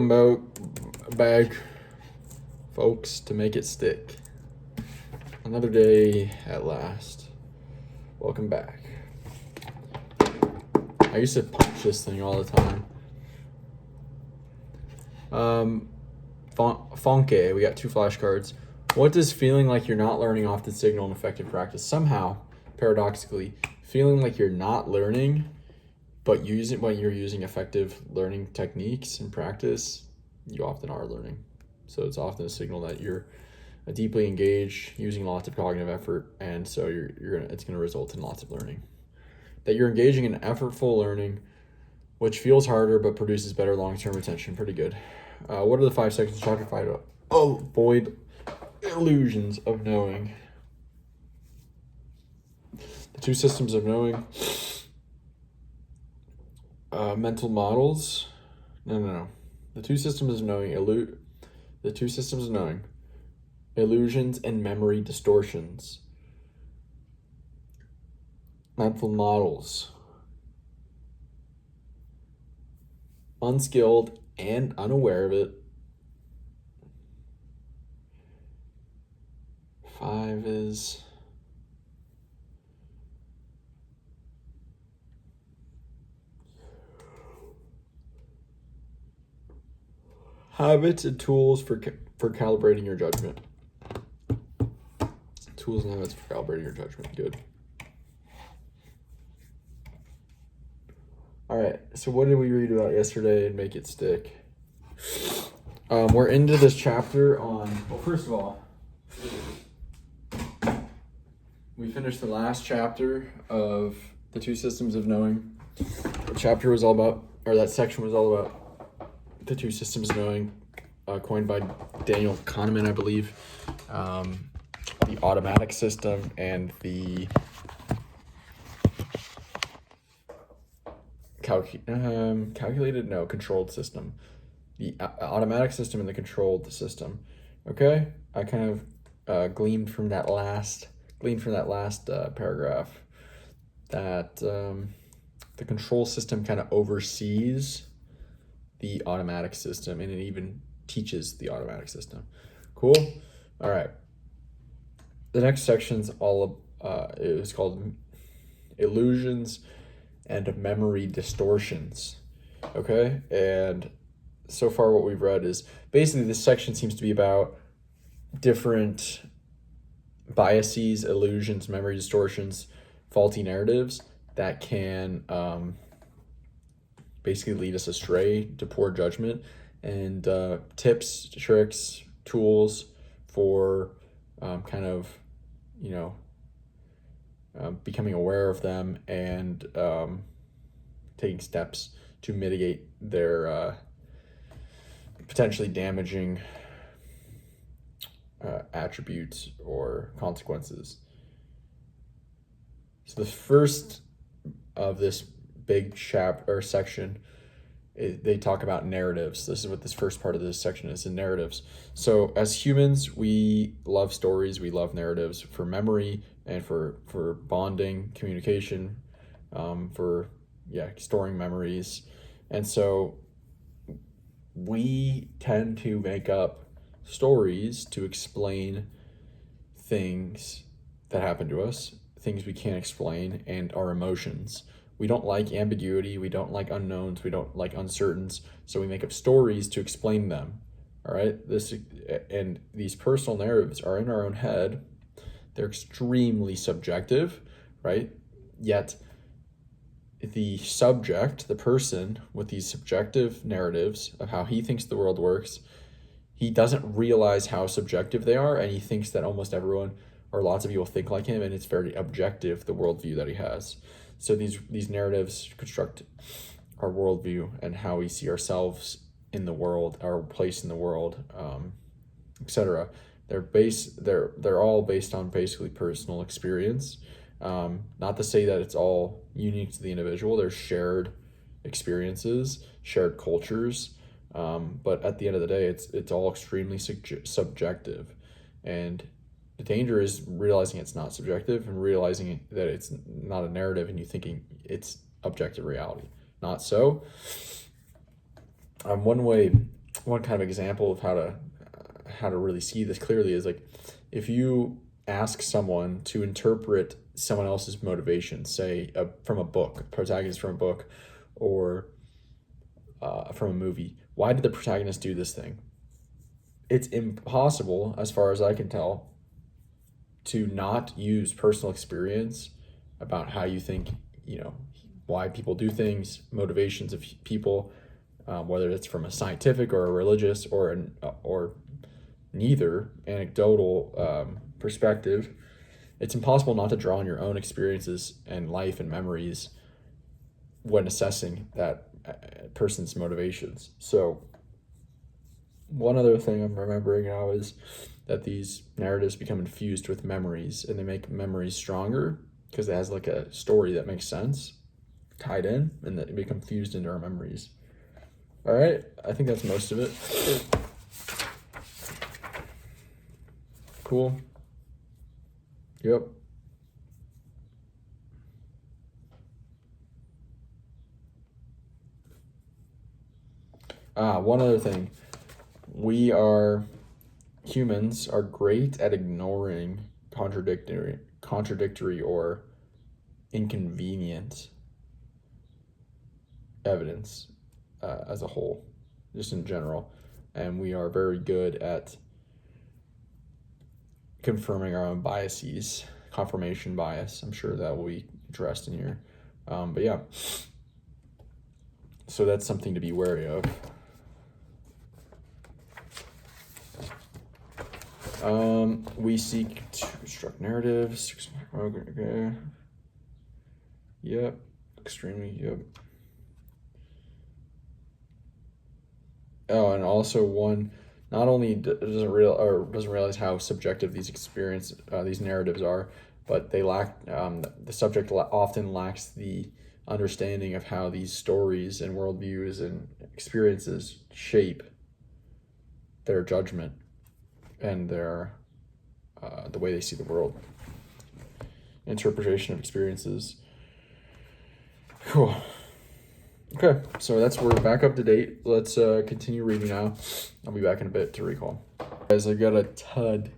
back, folks, to make it stick. Another day at last. Welcome back. I used to punch this thing all the time. Fonke, we got 2 flashcards. What does feeling like you're not learning often signal an effective practice? Somehow, paradoxically, feeling like you're not learning, but when you're using effective learning techniques in practice, you often are learning. So it's often a signal that you're deeply engaged, using lots of cognitive effort, and so it's gonna result in lots of learning. That you're engaging in effortful learning, which feels harder but produces better long-term retention. Pretty good. What are the 5 sections of chapter 5? Avoid illusions of knowing. The 2 systems of knowing. Mental models. No. The 2 systems of knowing. The 2 systems of knowing. Illusions and memory distortions. Mental models. Unskilled and unaware of it. 5 is habits and tools for calibrating your judgment. Tools and habits for calibrating your judgment. Good. All right, so what did we read about yesterday and make it stick? We're into this chapter on, well, first of all, we finished the last chapter of the 2 systems of knowing. The chapter was all about, or that section was all about the 2 systems of knowing, coined by Daniel Kahneman, I believe. The automatic system and the controlled system. The automatic system and the controlled system. Okay, I kind of gleaned from that last paragraph that the control system kind of oversees the automatic system, and it even teaches the automatic system. Cool. All right. The next section's all it was called illusions and memory distortions. Okay, and so far what we've read is basically this section seems to be about different biases, illusions, memory distortions, faulty narratives that can basically lead us astray to poor judgment, and tips, tricks, tools for becoming aware of them and taking steps to mitigate their potentially damaging attributes or consequences. So the first of this big chapter or section, they talk about narratives. This is what this first part of this section is, in narratives. So as humans, we love stories, we love narratives for memory and for bonding, communication, for storing memories. And so we tend to make up stories to explain things that happen to us, things we can't explain, and our emotions. We don't like ambiguity, we don't like unknowns, we don't like uncertains, so we make up stories to explain them. All right? And these personal narratives are in our own head. They're extremely subjective, right? Yet the subject, the person with these subjective narratives of how he thinks the world works, he doesn't realize how subjective they are, and he thinks that almost everyone or lots of people think like him, and it's very objective, the worldview that he has. So these narratives construct our worldview and how we see ourselves in the world, our place in the world, etc. They're all based on basically personal experience. Not to say that it's all unique to the individual. There's shared experiences, shared cultures, but at the end of the day, it's all extremely subjective, and the danger is realizing it's not subjective and realizing that it's not a narrative and you thinking it's objective reality. Not so. One way one kind of example of how to really see this clearly is like if you ask someone to interpret someone else's motivation, say from a book, protagonist from a book, or from a movie. Why did the protagonist do this thing? It's impossible, as far as I can tell, to not use personal experience about how you think, why people do things, motivations of people, whether it's from a scientific or a religious or neither anecdotal perspective. It's impossible not to draw on your own experiences and life and memories when assessing that person's motivations. So one other thing I'm remembering now is that these narratives become infused with memories, and they make memories stronger because it has like a story that makes sense tied in, and that it become fused into our memories. All right, I think that's most of it. Cool. Yep. One other thing. Humans are great at ignoring contradictory or inconvenient evidence as a whole, just in general. And we are very good at confirming our own biases, confirmation bias. I'm sure that will be addressed in here. But yeah, so that's something to be wary of. We seek to construct narratives. Okay. Yep. Extremely. Yep. Oh, and also one not only doesn't realize how subjective these narratives are, but they lack the subject often lacks the understanding of how these stories and worldviews and experiences shape their judgment and their the way they see the world. Interpretation of experiences. Cool. Okay, so we're back up to date. Let's continue reading now. I'll be back in a bit to recall. Guys, I got a ton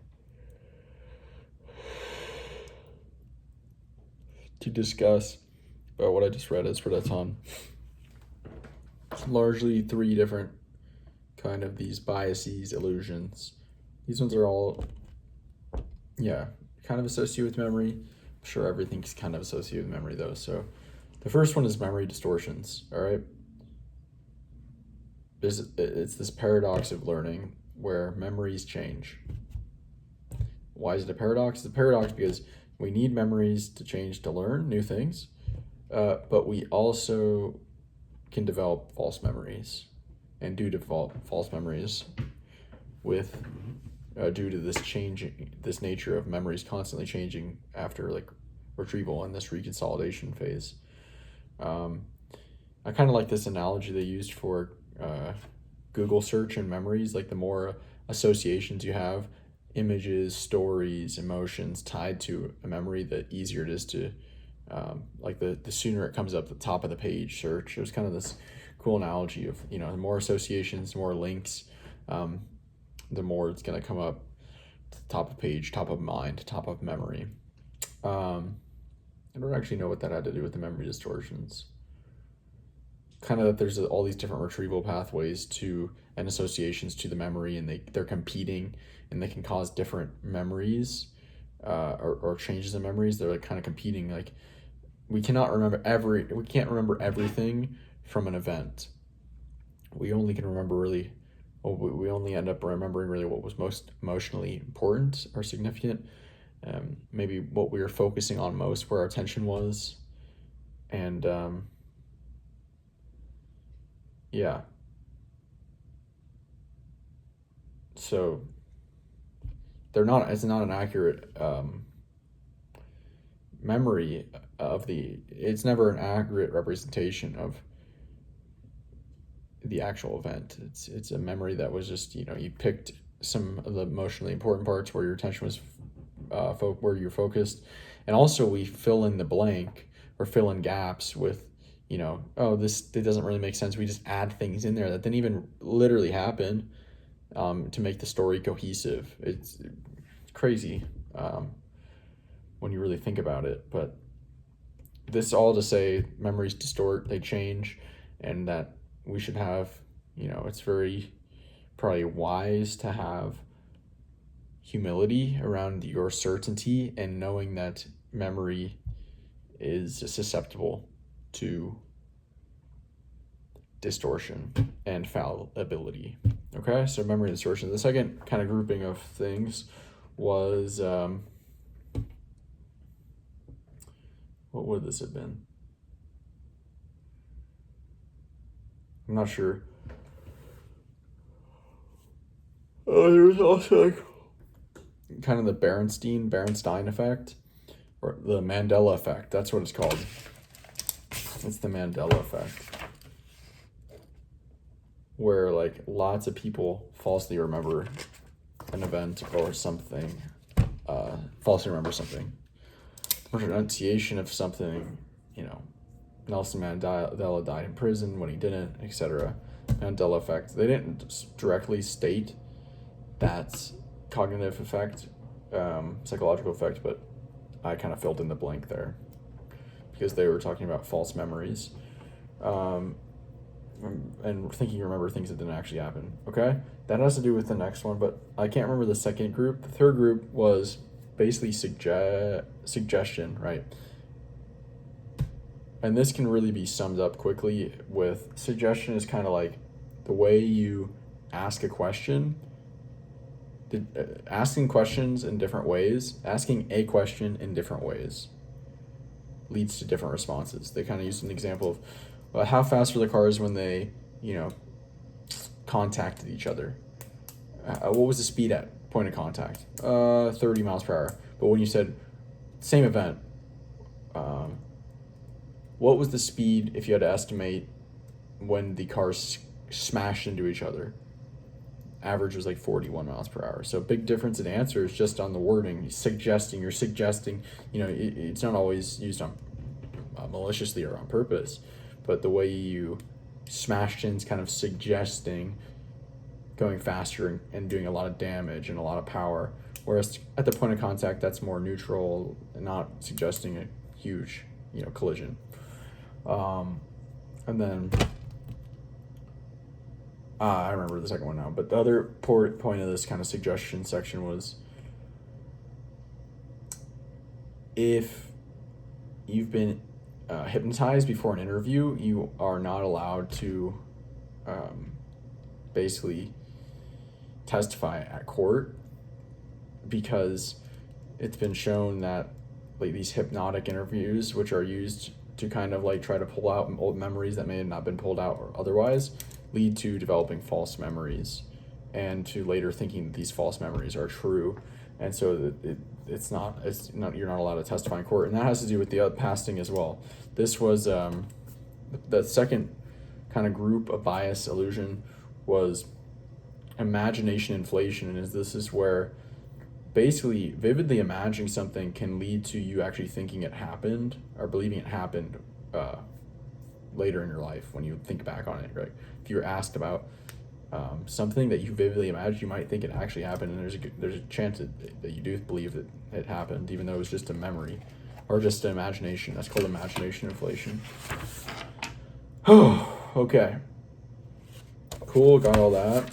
to discuss about what I just read. It's for that ton. Largely 3 different kind of these biases, illusions. These ones are all, kind of associated with memory. I'm sure everything's kind of associated with memory though. So the first one is memory distortions, all right? It's this paradox of learning where memories change. Why is it a paradox? It's a paradox because we need memories to change to learn new things, but we also can develop false memories and do develop false memories with due to this nature of memories constantly changing after like retrieval and this reconsolidation phase. I kind of like this analogy they used for Google search and memories. Like the more associations you have, images, stories, emotions tied to a memory, the easier it is to like the sooner it comes up the top of the page search. It was kind of this cool analogy of, the more associations, more links, the more it's going to come up to the top of page, top of mind, top of memory. I don't actually know what that had to do with the memory distortions. Kind of that there's all these different retrieval pathways to and associations to the memory, and they're competing, and they can cause different memories or changes in memories. They're like kind of competing. Like we can't remember everything from an event. We only can remember we only end up remembering really what was most emotionally important or significant. Maybe what we were focusing on most, where our attention was, and so it's not an accurate memory it's never an accurate representation of the actual event. It's a memory that was just, you picked some of the emotionally important parts where your attention was where you're focused, and also we fill in the blank or fill in gaps with oh, it doesn't really make sense. We just add things in there that didn't even literally happen to make the story cohesive. It's crazy when you really think about it. But this all to say memories distort, they change, and that we should have, it's very probably wise to have humility around your certainty and knowing that memory is susceptible to distortion and fallibility. Okay, so memory distortion. The second kind of grouping of things was what would this have been? I'm not sure. There was also like kind of the Berenstein effect, or the Mandela effect. That's what it's called. It's the Mandela effect, where like lots of people falsely remember an event or something, falsely remember something. Pronunciation of something, Nelson Mandela died in prison when he didn't, etc. Mandela effect. They didn't directly state that cognitive effect, psychological effect, but I kind of filled in the blank there because they were talking about false memories and thinking you remember things that didn't actually happen. Okay, that has to do with the next one, but I can't remember the second group. The third group was basically suggestion, right? And this can really be summed up quickly with suggestion is kind of like the way you ask a question. Asking questions in different ways, asking a question in different ways leads to different responses. They kind of used an example of how fast were the cars when they, contacted each other. What was the speed at point of contact? 30 miles per hour. But when you said same event, what was the speed if you had to estimate when the cars smashed into each other? Average was like 41 miles per hour. So big difference in answers just on the wording. You're suggesting, it's not always used on maliciously or on purpose, but the way you smashed in is kind of suggesting going faster and doing a lot of damage and a lot of power. Whereas at the point of contact, that's more neutral and not suggesting a huge, collision. And then I remember the second one now, but the other point of this kind of suggestion section was if you've been hypnotized before an interview, you are not allowed to basically testify at court because it's been shown that like these hypnotic interviews, which are used to kind of like try to pull out old memories that may have not been pulled out or otherwise, lead to developing false memories and to later thinking that these false memories are true. And so it's not you're not allowed to testify in court, and that has to do with the passing as well. This was the second kind of group of bias illusion was imagination inflation, and this is where basically vividly imagining something can lead to you actually thinking it happened or believing it happened later in your life when you think back on it, right? If you're asked about something that you vividly imagined, you might think it actually happened, and there's a chance that you do believe that it happened, even though it was just a memory or just an imagination. That's called imagination inflation. Okay. Cool, got all that.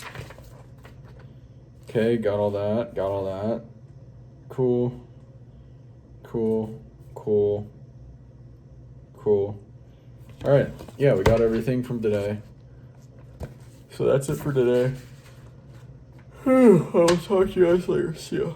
Okay, got all that. Cool. All right, yeah, we got everything from today. So that's it for today. I'll talk to you guys later. See ya.